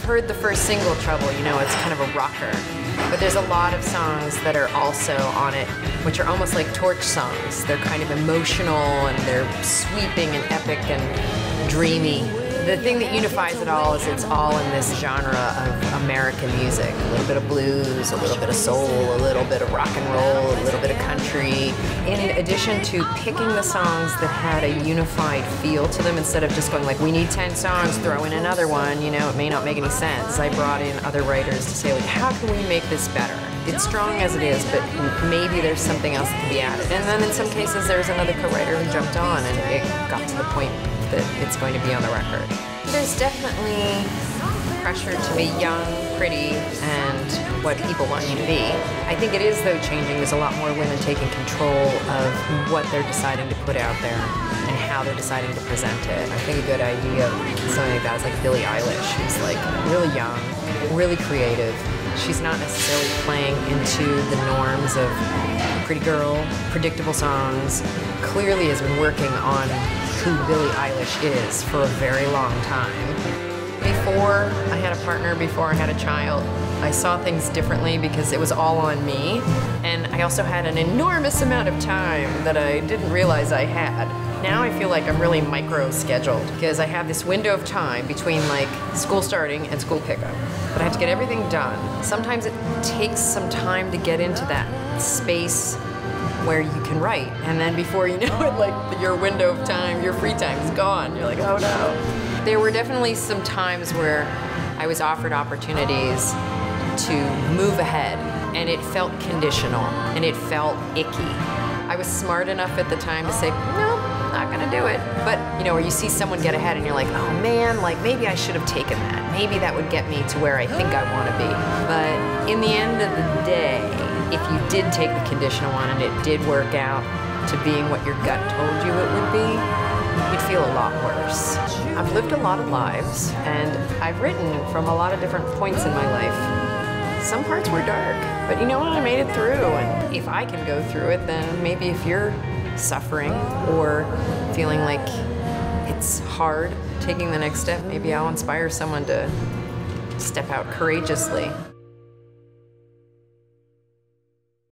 heard the first single, Trouble, you know it's kind of a rocker. But there's a lot of songs that are also on it, which are almost like torch songs. They're kind of emotional and they're sweeping and epic and dreamy. The thing that unifies it all is it's all in this genre of American music. A little bit of blues, a little bit of soul, a little bit of rock and roll, a little bit of country. In addition to picking the songs that had a unified feel to them, instead of just going like, we need 10 songs, throw in another one, you know, it may not make any sense. I brought in other writers to say, like, how can we make this better? It's strong as it is, but maybe there's something else that can be added. And then in some cases, there's another co-writer who jumped on and it got to the point that it's going to be on the record. There's definitely pressure to be young, pretty, and what people want you to be. I think it is, though, changing. There's a lot more women taking control of what they're deciding to put out there and how they're deciding to present it. I think a good idea of something like that is like Billie Eilish, who's like really young, really creative. She's not necessarily playing into the norms of pretty girl, predictable songs. Clearly has been working on who Billie Eilish is for a very long time. Before I had a partner, before I had a child, I saw things differently because it was all on me. And I also had an enormous amount of time that I didn't realize I had. Now I feel like I'm really micro-scheduled because I have this window of time between like school starting and school pickup. But I have to get everything done. Sometimes it takes some time to get into that space where you can write, and then before you know it, like your window of time, your free time is gone. You're like, oh no. There were definitely some times where I was offered opportunities to move ahead, and it felt conditional, and it felt icky. I was smart enough at the time to say, no, not gonna do it. But, you know, where you see someone get ahead and you're like, oh man, like maybe I should have taken that. Maybe that would get me to where I think I wanna be. But in the end of the day, if you did take the conditional one and it did work out to being what your gut told you it would be, you'd feel a lot worse. I've lived a lot of lives, and I've written from a lot of different points in my life. Some parts were dark, but you know what, I made it through, and if I can go through it, then maybe if you're suffering or feeling like it's hard taking the next step, maybe I'll inspire someone to step out courageously.